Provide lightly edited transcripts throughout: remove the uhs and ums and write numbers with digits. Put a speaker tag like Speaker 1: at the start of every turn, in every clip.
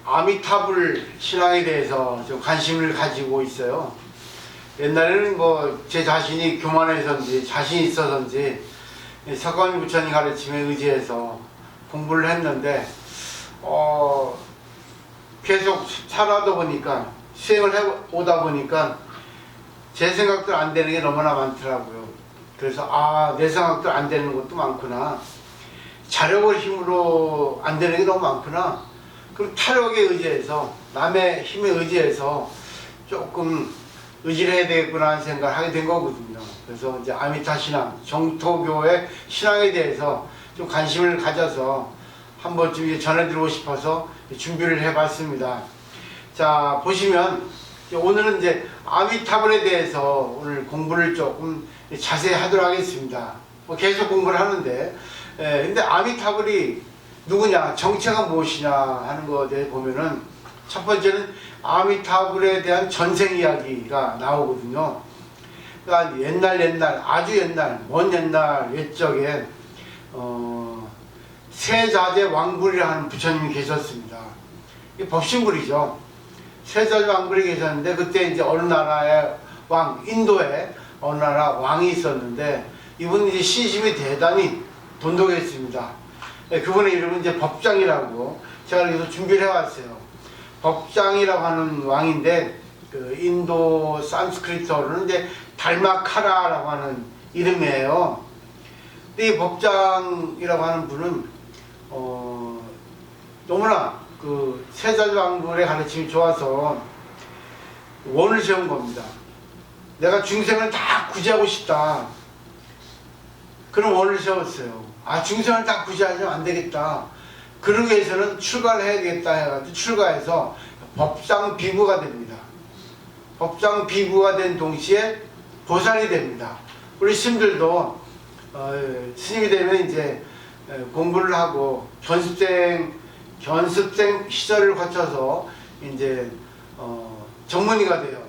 Speaker 1: 아미타불 신앙에 대해서 좀 관심을 가지고 있어요. 옛날에는 뭐 제 자신이 교만해서인지 자신 있어서인지 석가모니 부처님 가르침에 의지해서 공부를 했는데 계속 살아다 보니까 수행을 해오다 보니까 제 생각도 안 되는 게 너무나 많더라고요. 그래서 내 생각도 안 되는 것도 많구나, 자력의 힘으로 안 되는 게 너무 많구나, 그럼 타력에 의지해서, 남의 힘에 의지해서 조금 의지를 해야 되겠구나 하는 생각을 하게 된 거거든요. 그래서 이제 아미타 신앙, 정토교의 신앙에 대해서 좀 관심을 가져서 한 번쯤 전해드리고 싶어서 준비를 해봤습니다. 자, 보시면 오늘은 이제 아미타불에 대해서 오늘 공부를 조금 자세히 하도록 하겠습니다. 계속 공부를 하는데, 근데 아미타불이 누구냐, 정체가 무엇이냐 하는 것에 대해 보면은, 첫 번째는 아미타불에 대한 전생 이야기가 나오거든요. 그러니까 옛날 아주 옛날, 먼 옛날 옛적에 세자재 왕불이라는 부처님이 계셨습니다. 이 법신불이죠. 세자재 왕불이 계셨는데, 그때 이제 어느 나라의 왕, 인도에 어느 나라 왕이 있었는데, 이분이 이제 신심이 대단히 돈독했습니다. 그분의 이름은 이제 법장이라고 제가 그래서 준비를 해왔어요. 법장이라고 하는 왕인데, 그 인도 산스크리트어로는 이제 달마카라라고 하는 이름이에요. 근데 이 법장이라고 하는 분은 너무나 그 세자재 왕불의 가르침이 좋아서 원을 세운 겁니다. 내가 중생을 다 구제하고 싶다, 그런 원을 세웠어요. 중생을 다 구제하면 안 되겠다, 그러기 위해서는 출가를 해야겠다 해가지고 출가해서 법장 비구가 됩니다. 법장 비구가 된 동시에 보살이 됩니다. 우리 스님들도 스님이 되면 이제 공부를 하고 견습생 시절을 거쳐서 이제 전문의가 돼요.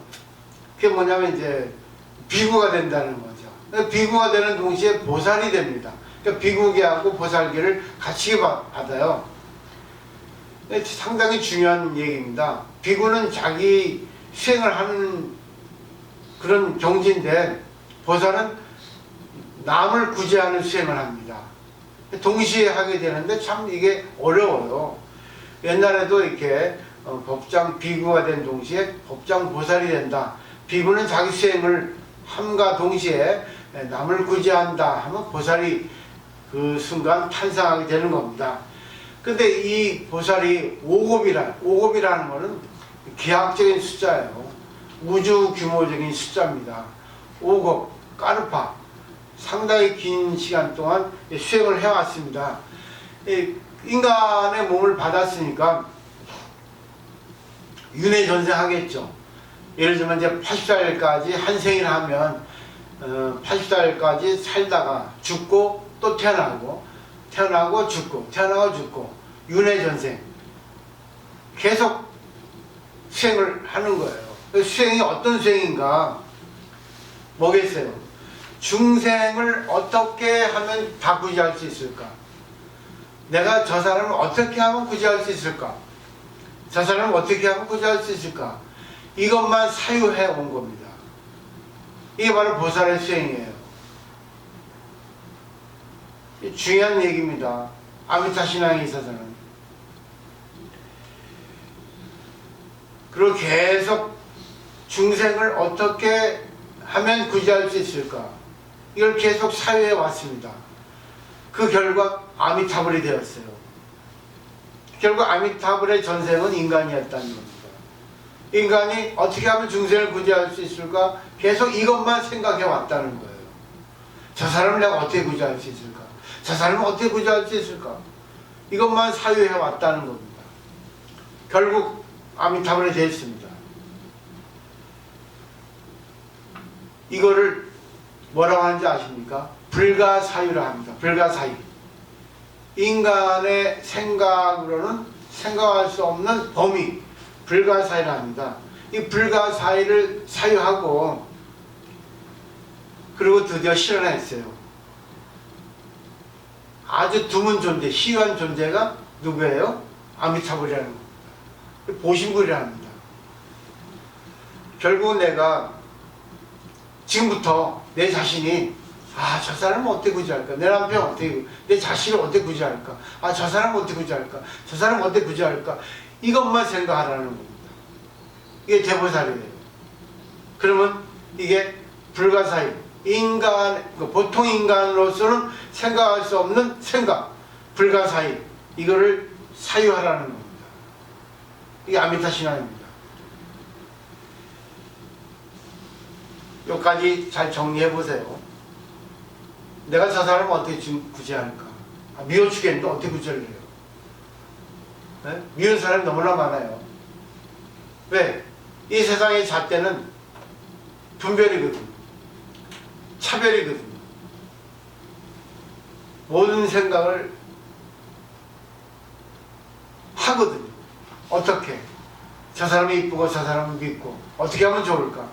Speaker 1: 그게 뭐냐면 이제 비구가 된다는 거죠. 비구가 되는 동시에 보살이 됩니다. 그러니까 비구계하고 보살계를 같이 받아요. 상당히 중요한 얘기입니다. 비구는 자기 수행을 하는 그런 경지인데, 보살은 남을 구제하는 수행을 합니다. 동시에 하게 되는데 참 이게 어려워요. 옛날에도 이렇게 법장 비구가 된 동시에 법장 보살이 된다. 비구는 자기 수행을 함과 동시에 남을 구제한다 하면 보살이 그 순간 탄생하게 되는 겁니다. 근데 이 보살이 5급이라는 것은 기하학적인 숫자예요. 우주 규모적인 숫자입니다. 5급, 까르파. 상당히 긴 시간 동안 수행을 해왔습니다. 인간의 몸을 받았으니까 윤회 전생하겠죠. 예를 들면 이제 80살까지 한 생을 하면 80살까지 살다가 죽고 또 태어나고 죽고 태어나고 죽고 윤회 전생 계속 수행을 하는 거예요. 수행이 어떤 수행인가 뭐겠어요? 중생을 어떻게 하면 다 구제할 수 있을까? 내가 저 사람을 어떻게 하면 구제할 수 있을까? 저 사람을 어떻게 하면 구제할 수 있을까? 이것만 사유해 온 겁니다. 이게 바로 보살의 수행이에요. 중요한 얘기입니다. 아미타 신앙에 있어서는. 그리고 계속 중생을 어떻게 하면 구제할 수 있을까? 이걸 계속 사유해 왔습니다. 그 결과 아미타불이 되었어요. 결국 아미타불의 전생은 인간이었다는 겁니다. 인간이 어떻게 하면 중생을 구제할 수 있을까? 계속 이것만 생각해 왔다는 거예요. 저 사람을 내가 어떻게 구제할 수 있을까? 저 사람을 어떻게 구제할 수 있을까? 이것만 사유해 왔다는 겁니다. 결국 아미타불이 되었습니다. 이거를 뭐라고 하는지 아십니까? 불가사유라 합니다. 불가사유. 인간의 생각으로는 생각할 수 없는 범위, 불가사유라 합니다. 이 불가사유를 사유하고 그리고 드디어 실현했어요. 아주 드문 존재, 희귀한 존재가 누구예요? 아미타불이라는 겁니다. 보신불이랍니다. 결국 내가 지금부터 내 자신이 저 사람은 어떻게 구제할까? 내 남편 어떻게, 내 자신을 어떻게 구제할까? 저 사람은 어떻게 구제할까? 저 사람은 어떻게 구제할까? 이것만 생각하라는 겁니다. 이게 대보살이에요. 그러면 이게 불가사의, 보통 인간으로서는 생각할 수 없는 생각, 불가사의, 이거를 사유하라는 겁니다. 이게 아미타 신앙입니다. 여기까지 잘 정리해 보세요. 내가 저 사람을 어떻게 구제할까? 미워 죽겠는데 어떻게 구제를 해요? 네? 미운 사람이 너무나 많아요. 왜? 이 세상의 잣대는 분별이거든요. 차별이거든요. 모든 생각을 하거든요. 어떻게? 저 사람이 이쁘고 저 사람은 믿고 어떻게 하면 좋을까?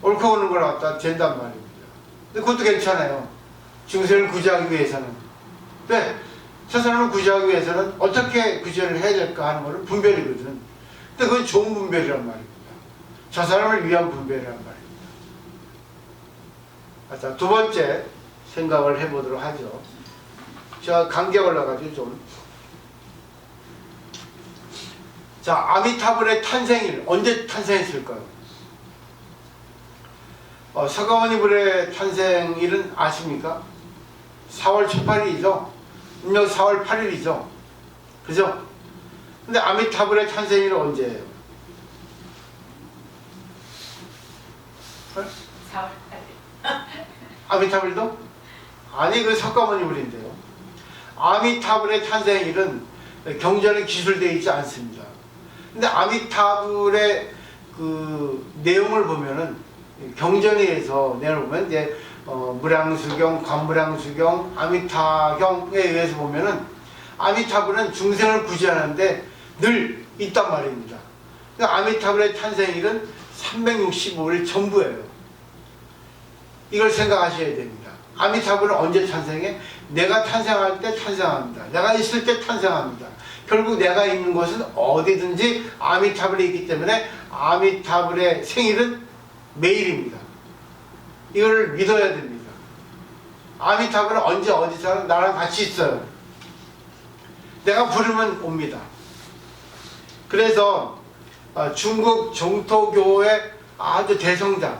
Speaker 1: 옳고 그르는 걸 갖다 된단 말입니다. 근데 그것도 괜찮아요. 중생을 구제하기 위해서는. 네, 저 사람을 구제하기 위해서는 어떻게 구제를 해야 될까 하는 것은 분별이거든. 근데 그건 좋은 분별이란 말입니다. 저 사람을 위한 분별이란 말입니다. 자, 두 번째 생각을 해보도록 하죠. 제가 감기에 올라가지고 좀. 자, 아미타불의 탄생일 언제 탄생했을까요? 서가모니 불의 탄생일은 아십니까? 4월 첫 8일이죠. 음력 4월 8일이죠. 그죠? 근데 아미타불의 탄생일은 언제예요?
Speaker 2: 4월 8일.
Speaker 1: 아미타불도? 아니, 그 석가모니 불인데요. 아미타불의 탄생일은 경전에 기술되어 있지 않습니다. 근데 아미타불의 그 내용을 보면은 경전에 의해서 내용을 보면 이제 무량수경, 관무량수경, 아미타경에 의해서 보면은 아미타불은 중생을 구제하는데 늘 있단 말입니다. 그러니까 아미타불의 탄생일은 365일 전부예요. 이걸 생각하셔야 됩니다. 아미타불은 언제 탄생해? 내가 탄생할 때 탄생합니다. 내가 있을 때 탄생합니다. 결국 내가 있는 곳은 어디든지 아미타불이 있기 때문에 아미타불의 생일은 매일입니다. 이걸 믿어야 됩니다. 아미타불은 언제 어디서 나랑 같이 있어요. 내가 부르면 옵니다. 그래서 중국 정토교의 아주 대성자,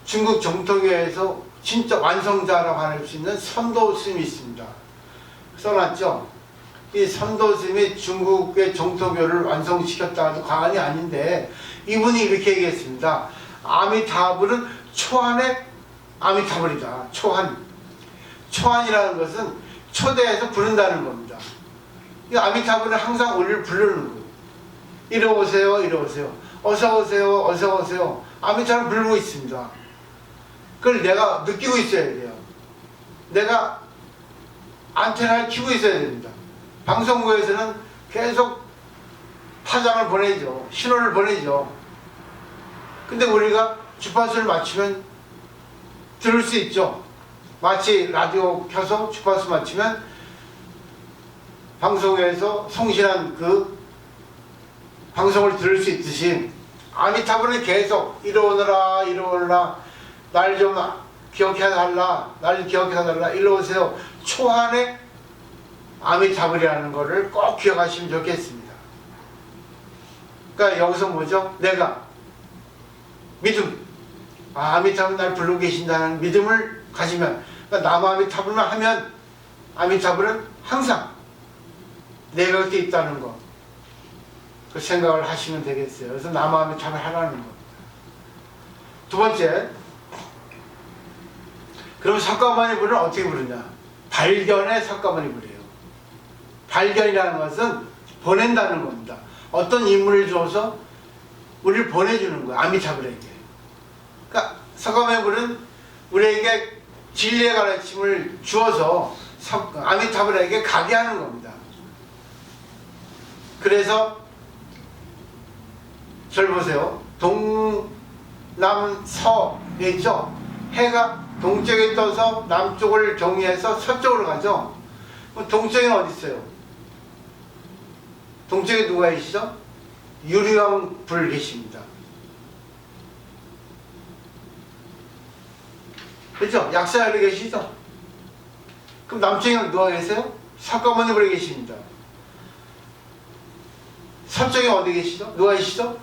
Speaker 1: 중국 정토교에서 진짜 완성자라고 할 수 있는 선도스님이 있습니다. 써놨죠? 이 선도스님이 중국의 정토교를 완성시켰다 해도 과언이 아닌데 이분이 이렇게 얘기했습니다. 아미타불은 초한의 아미타불이다. 초한. 초한이라는 것은 초대해서 부른다는 겁니다. 이 아미타불은 항상 우리를 부르는 거예요. 이리 오세요, 이리 오세요. 어서 오세요, 어서 오세요. 아미타불을 부르고 있습니다. 그걸 내가 느끼고 있어야 돼요. 내가 안테나를 켜고 있어야 됩니다. 방송국에서는 계속 파장을 보내죠. 신호를 보내죠. 근데 우리가 주파수를 맞추면 들을 수 있죠. 마치 라디오 켜서 주파수 맞추면 방송에서 송신한 그 방송을 들을 수 있듯이 아미타불은 계속 이러오너라 이러오너라 날 좀 기억해달라 날 기억해달라 일로 오세요. 초한의 아미타불이라는 거를 꼭 기억하시면 좋겠습니다. 그러니까 여기서 뭐죠? 내가 믿음, 아미타불 날 부르고 계신다는 믿음을 가지면, 그러니까 나무 아미타불만 하면 아미타불은 항상 내가 곁에 있다는 거, 그 생각을 하시면 되겠어요. 그래서 나무 아미타불 하라는 겁니다. 두 번째, 그럼 석가모니 불은 어떻게 부르냐? 발견의 석가모니 불이에요. 발견이라는 것은 보낸다는 겁니다. 어떤 인물을 줘서 우리를 보내주는 거예요. 아미타불에게. 그러니까 석가모니 불은 우리에게 진리의 가르침을 주어서 아미타불에게 가게 하는 겁니다. 그래서 절 보세요. 동남서에 있죠. 해가 동쪽에 떠서 남쪽을 정리해서 서쪽으로 가죠. 그럼 동쪽에는 어디 있어요? 동쪽에 누가 계시죠? 유리왕 불 계십니다. 그렇죠? 약사열이 계시죠? 그럼 남쪽에 누가 계세요? 석가모니 불에 계십니다. 서쪽에 어디 계시죠? 누가 계시죠?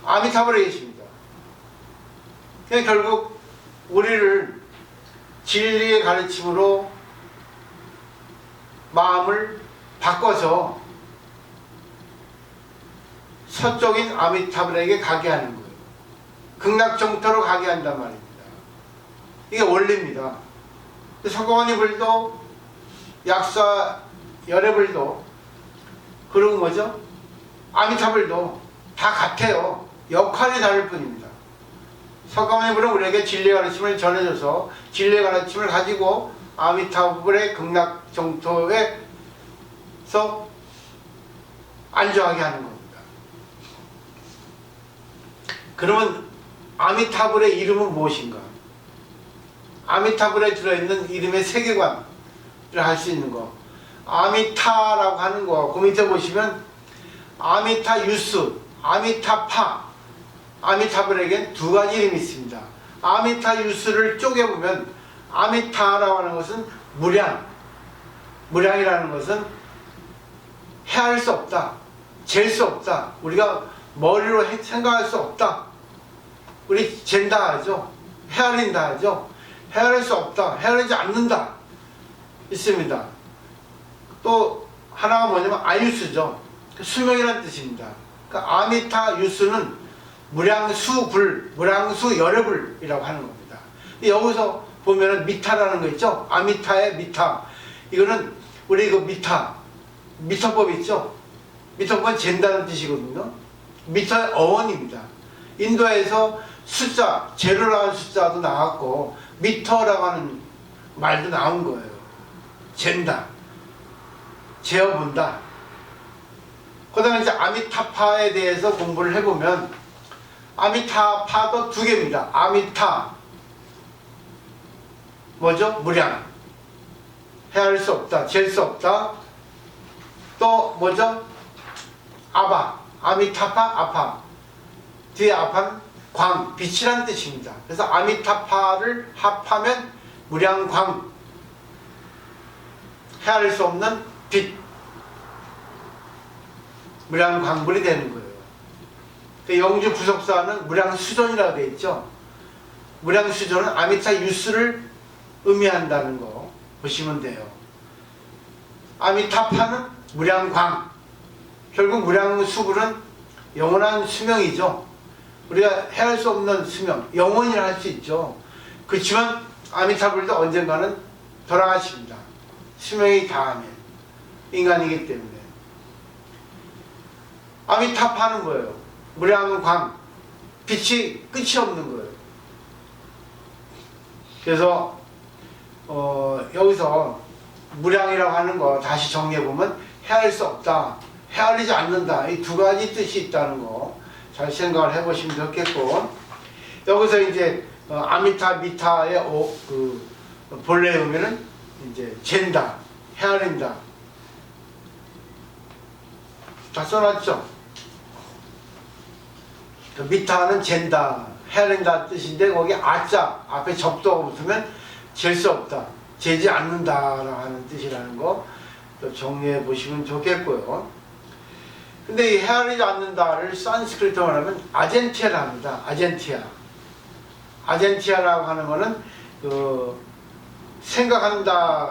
Speaker 1: 아미타불에 계십니다. 그러니까 결국 우리를 진리의 가르침으로 마음을 바꿔서 서쪽인 아미타불에게 가게 하는 거예요. 극락정토로 가게 한단 말입니다. 이게 원리입니다. 석가모니 불도 약사 열애불도 그리고 뭐죠? 아미타불도 다 같아요. 역할이 다를 뿐입니다. 석가모니 불은 우리에게 진리의 가르침을 전해줘서 진리의 가르침을 가지고 아미타불의 극락정토에서 안주하게 하는 겁니다. 그러면 아미타불의 이름은 무엇인가? 아미타불에 들어있는 이름의 세계관을 할 수 있는 거. 아미타라고 하는 거, 그 밑에 보시면 아미타 유스, 아미타파, 아미타불에겐 두 가지 이름이 있습니다. 아미타 유스를 쪼개보면 아미타라고 하는 것은 무량, 무량이라는 것은 헤아릴 수 없다, 잴 수 없다, 우리가 머리로 생각할 수 없다. 우리 잰다 하죠. 헤아린다 하죠. 헤아릴 수 없다, 헤아리지 않는다 있습니다. 또 하나가 뭐냐면 아유스죠. 수명이라는 뜻입니다. 그러니까 아미타 유스는 무량수불, 무량수열애불이라고 하는 겁니다. 여기서 보면은 미타라는 거 있죠. 아미타의 미타. 이거는 우리 그 미터법 있죠. 미터법은 잰다는 뜻이거든요. 미터의 어원입니다. 인도에서 숫자, 제로라는 숫자도 나왔고 미터라고 하는 말도 나온 거예요. 잰다, 재어본다. 그 다음에 이제 아미타파에 대해서 공부를 해보면 아미타파도 두 개입니다. 아미타 뭐죠? 무량, 헤아릴 수 없다, 잴 수 없다. 또 뭐죠? 아바, 아미타파, 아파. 뒤에 아파는 광, 빛이란 뜻입니다. 그래서 아미타파를 합하면 무량광, 헤아릴 수 없는 빛, 무량광불이 되는 거예요. 영주 부속사는 무량수존이라고 되어 있죠. 무량수존은 아미타 유스를 의미한다는 거 보시면 돼요. 아미타파는 무량광, 결국 무량수불은 영원한 수명이죠. 우리가 헤아릴 수 없는 수명, 영원이라 할 수 있죠. 그렇지만 아미타불도 언젠가는 돌아가십니다. 수명이 다하면 인간이기 때문에. 아미타파는 뭐예요? 무량광, 빛이 끝이 없는 거예요. 그래서 여기서 무량이라고 하는 거 다시 정리해보면 헤아릴 수 없다, 헤아리지 않는다, 이 두 가지 뜻이 있다는 거 잘 생각을 해보시면 좋겠고, 여기서 이제 아미타 미타의 그 본래 의미는 이제 잰다, 헤아린다 다 써놨죠. 미타는 잰다, 헤아린다 뜻인데 거기 아자 앞에 접두가 붙으면 잴 수 없다, 재지 않는다라는 하는 뜻이라는 거 또 정리해 보시면 좋겠고요. 근데 이 헤아리지 않는다를 산스크리트어로 하면 아젠티아라 합니다. 아젠티아라고 하는 거는 그 생각한다의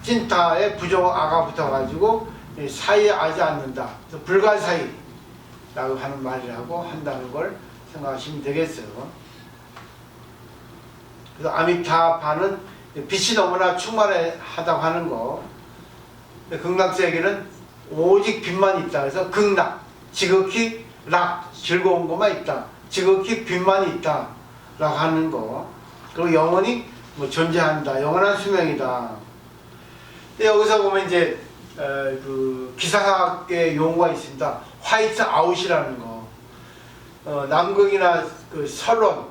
Speaker 1: 찐타의 부정 아가 붙어가지고 사이에 아지 않는다, 불가사의라고 하는 말이라고 한다는 걸 생각하시면 되겠어요. 그래서 아미타파는 빛이 너무나 충만하다고 하는 거, 극락세계는 오직 빛만 있다. 그래서 극락, 지극히 락, 즐거운 것만 있다, 지극히 빛만 있다 라고 하는 거. 그리고 영원히 뭐 존재한다, 영원한 수명이다. 근데 여기서 보면 이제 그 기사학의 용어가 있습니다. 화이트 아웃이라는 거. 남극이나 그 설원,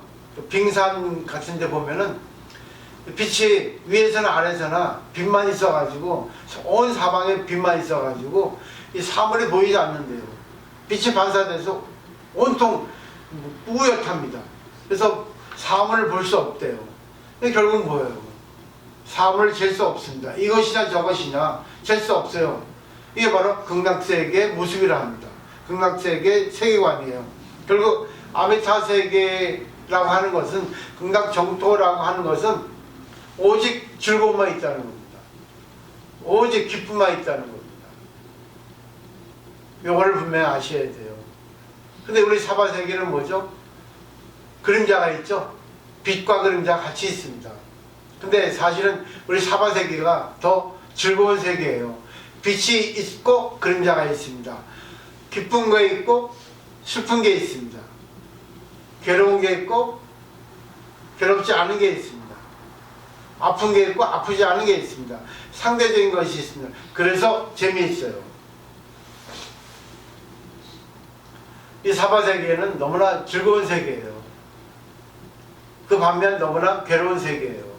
Speaker 1: 빙산 같은 데 보면은 빛이 위에서나 아래서나 빛만 있어가지고 온 사방에 빛만 있어가지고 이 사물이 보이지 않는데요. 빛이 반사돼서 온통 뿌옇답니다. 그래서 사물을 볼 수 없대요. 결국은 뭐예요? 사물을 잴 수 없습니다. 이것이냐 저것이냐 잴 수 없어요. 이게 바로 극락세계의 모습이라 합니다. 극락세계의 세계관이에요. 결국 아미타 세계라고 하는 것은, 극락 정토라고 하는 것은 오직 즐거움만 있다는 겁니다. 오직 기쁨만 있다는 겁니다. 요거를 분명히 아셔야 돼요. 근데 우리 사바세계는 뭐죠? 그림자가 있죠? 빛과 그림자가 같이 있습니다. 근데 사실은 우리 사바세계가 더 즐거운 세계예요. 빛이 있고 그림자가 있습니다. 기쁜 게 있고 슬픈 게 있습니다. 괴로운 게 있고 괴롭지 않은 게 있습니다. 아픈 게 있고 아프지 않은 게 있습니다. 상대적인 것이 있습니다. 그래서 재미있어요. 이 사바세계는 너무나 즐거운 세계예요. 그 반면 너무나 괴로운 세계예요.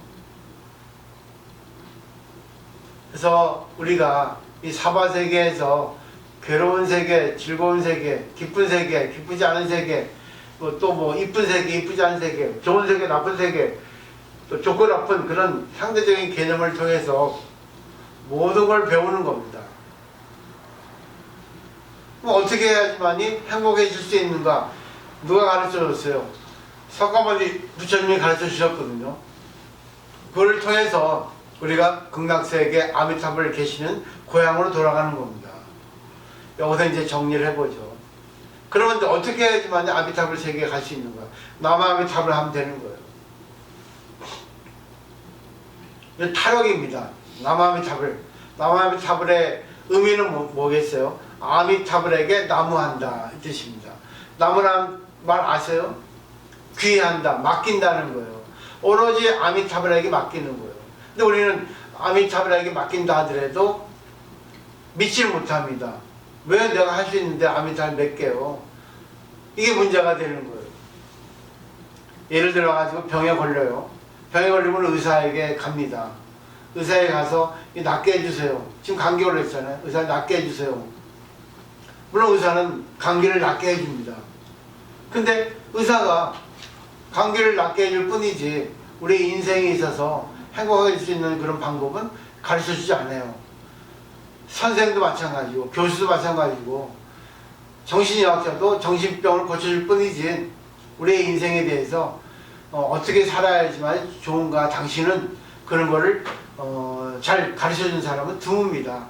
Speaker 1: 그래서 우리가 이 사바세계에서 괴로운 세계, 즐거운 세계, 기쁜 세계, 기쁘지 않은 세계, 또 뭐 이쁜 세계, 이쁘지 않은 세계, 좋은 세계, 나쁜 세계, 또 좋고 나쁜 그런 상대적인 개념을 통해서 모든 걸 배우는 겁니다. 그럼 어떻게 해야지만이 행복해질 수 있는가? 누가 가르쳐 줬어요? 석가모니 부처님이 가르쳐 주셨거든요. 그걸 통해서 우리가 극락세계 아미타불 계시는 고향으로 돌아가는 겁니다. 여기서 이제 정리를 해보죠. 그러면 어떻게 해야지만 아미타불 세계에 갈 수 있는가? 남아미타불 하면 되는 거예요. 이건 탈옥입니다. 남아미타불. 남아미타불의 의미는 뭐겠어요? 아미타불에게 나무한다 이 뜻입니다. 나무란 말 아세요? 귀한다, 맡긴다는 거예요. 오로지 아미타불에게 맡기는 거예요. 근데 우리는 아미타불에게 맡긴다 하더라도 믿지를 못합니다. 왜 내가 할 수 있는데 아미타불 몇 개요? 이게 문제가 되는 거예요. 예를 들어 가지고 병에 걸려요. 병에 걸리면 의사에게 갑니다. 의사에 가서 낫게 해주세요. 지금 감기 걸렸잖아요. 의사 낫게 해주세요. 물론 의사는 감기를 낫게 해줍니다. 근데 의사가 감기를 낫게 해줄 뿐이지 우리 인생에 있어서 행복하게 할 수 있는 그런 방법은 가르쳐주지 않아요. 선생도 마찬가지고 교수도 마찬가지고 정신의학자도 정신병을 고쳐줄 뿐이지 우리의 인생에 대해서 어떻게 살아야지만 좋은가, 당신은 그런 거를 잘 가르쳐준 사람은 드뭅니다.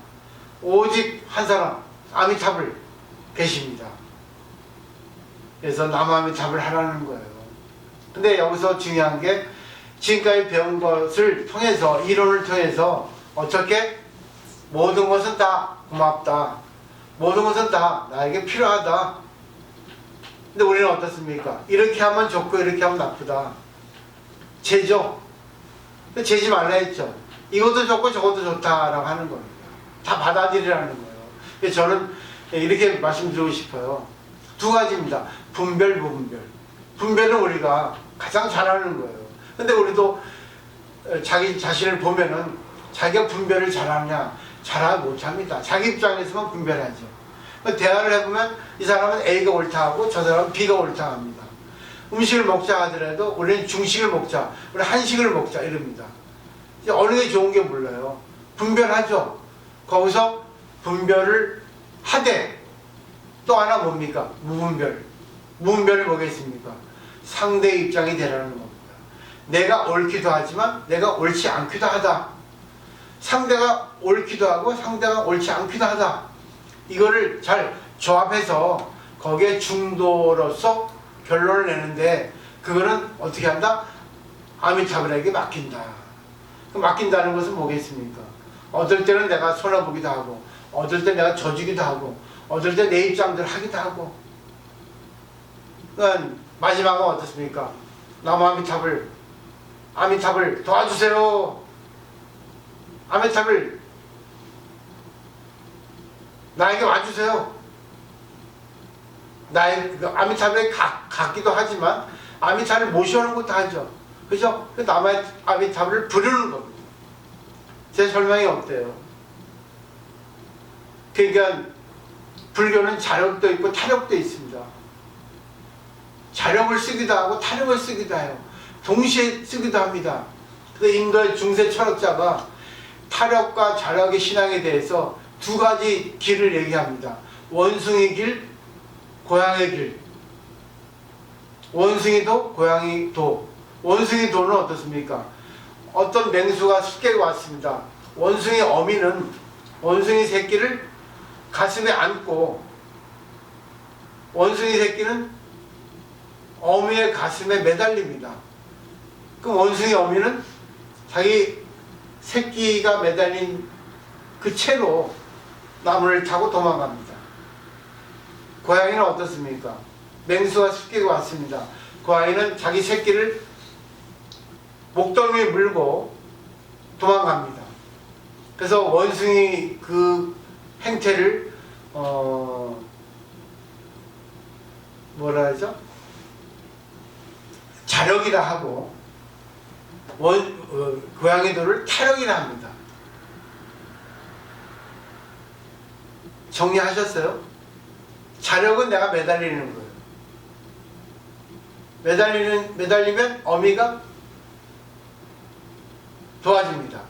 Speaker 1: 오직 한 사람 아미타불 계십니다. 그래서 남아미타불 하라는 거예요. 근데 여기서 중요한 게 지금까지 배운 것을 통해서, 이론을 통해서 어떻게 모든 것은 다 고맙다, 모든 것은 다 나에게 필요하다. 근데 우리는 어떻습니까? 이렇게 하면 좋고 이렇게 하면 나쁘다. 재죠. 재지 말라 했죠. 이것도 좋고 저것도 좋다라고 하는 겁니다. 다 받아들이라는 거예요. 그래서 저는 이렇게 말씀드리고 싶어요. 두 가지입니다. 분별, 무분별. 분별은 우리가 가장 잘하는 거예요. 근데 우리도 자기 자신을 보면은 자기가 분별을 잘하느냐, 잘하지 못합니다. 자기 입장에서만 분별하죠. 대화를 해보면 이 사람은 A가 옳다 하고 저 사람은 B가 옳다 합니다. 음식을 먹자 하더라도 우리는 중식을 먹자, 우리 한식을 먹자 이럽니다. 어느 게 좋은 게 몰라요. 분별하죠. 거기서 분별을 하되 또 하나 뭡니까? 무분별. 무분별이 뭐겠습니까? 상대의 입장이 되라는 겁니다. 내가 옳기도 하지만 내가 옳지 않기도 하다. 상대가 옳기도 하고 상대가 옳지 않기도 하다. 이거를 잘 조합해서 거기에 중도로서 결론을 내는데, 그거는 어떻게 한다? 아미타불에게 맡긴다. 맡긴다는 것은 뭐겠습니까? 어떨 때는 내가 손해보기도 하고, 어떨 때 내가 져주기도 하고, 어떨 때 내 입장대로 하기도 하고. 그러니까 마지막은 어떻습니까? 나무 아미타불 도와주세요. 아미타불 나에게 와주세요. 아미타불에 갔기도 하지만 아미타불을 모셔오는 것도 하죠. 그죠? 그 남의 아미타불을 부르는 겁니다. 제 설명이 어때요? 그러니까 불교는 자력도 있고 타력도 있습니다. 자력을 쓰기도 하고 타력을 쓰기도 해요. 동시에 쓰기도 합니다. 그래서 인도의 중세 철학자가 타력과 자력의 신앙에 대해서 두 가지 길을 얘기합니다. 원숭이 길, 고양이 길. 원숭이도, 고양이도. 원숭이도는 어떻습니까? 어떤 맹수가 쉽게 왔습니다. 원숭이 어미는 원숭이 새끼를 가슴에 안고, 원숭이 새끼는 어미의 가슴에 매달립니다. 그럼 원숭이 어미는 자기 새끼가 매달린 그 채로 나무를 타고 도망갑니다. 고양이는 어떻습니까? 맹수가 습기가 왔습니다. 고양이는 자기 새끼를 목덜미에 물고 도망갑니다. 그래서 원숭이 그 행태를 뭐라 하죠? 자력이라 하고 고양이도를 타력이라 합니다. 정리하셨어요? 자력은 내가 매달리는 거예요. 매달리면 어미가 도와줍니다.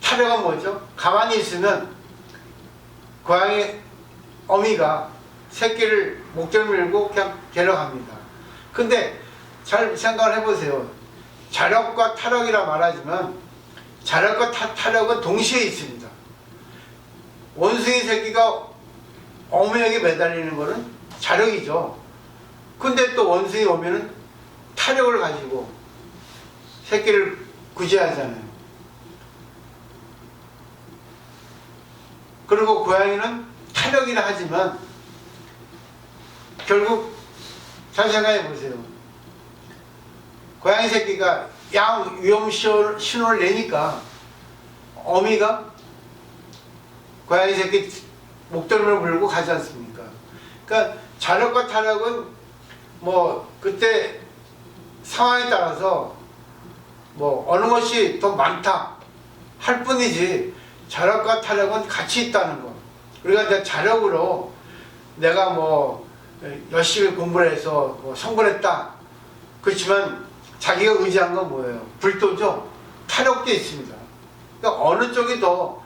Speaker 1: 타력은 뭐죠? 가만히 있으면 고양이 어미가 새끼를 목덜 밀고 그냥 데려갑니다. 근데 잘 생각을 해보세요. 자력과 타력이라 말하지만 자력과 타력은 동시에 있습니다. 원숭이 새끼가 어미에게 매달리는 것은 자력이죠. 근데 또 원숭이 어미는 타력을 가지고 새끼를 구제하잖아요. 그리고 고양이는 타력이라 하지만 결국 잘 생각해 보세요. 고양이 새끼가 양 위험 신호를 내니까 어미가 고양이 새끼 목덜미를 물고 가지 않습니까? 그러니까 자력과 타력은 뭐 그때 상황에 따라서 뭐 어느 것이 더 많다 할 뿐이지 자력과 타력은 같이 있다는 거. 우리가 이제 자력으로 내가 뭐 열심히 공부를 해서 뭐 성공을 했다. 그렇지만 자기가 의지한 건 뭐예요? 불도죠. 타력도 있습니다. 그러니까 어느 쪽이 더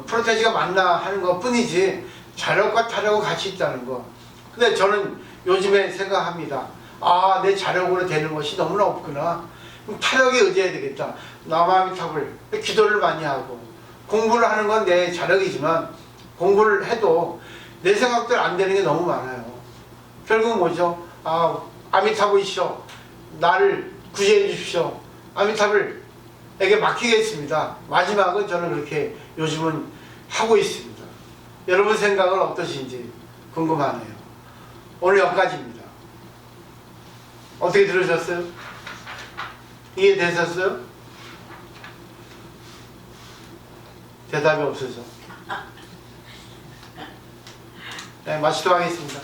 Speaker 1: 프로테지가 맞나 하는 것 뿐이지 자력과 타력은 같이 있다는 거. 근데 저는 요즘에 생각합니다. 아, 내 자력으로 되는 것이 너무나 없구나. 그럼 타력에 의지해야 되겠다. 나마미탑을 기도를 많이 하고 공부를 하는 건 내 자력이지만 공부를 해도 내 생각대로 안 되는 게 너무 많아요. 결국 뭐죠? 아, 아미타불이시여 나를 구제해 주십시오. 아미타불에게 맡기겠습니다. 마지막은 저는 그렇게 요즘은 하고 있습니다. 여러분 생각은 어떠신지 궁금하네요. 오늘 여기까지입니다. 어떻게 들으셨어요? 이해되셨어요? 대답이 없어서. 네, 마치도록 하겠습니다.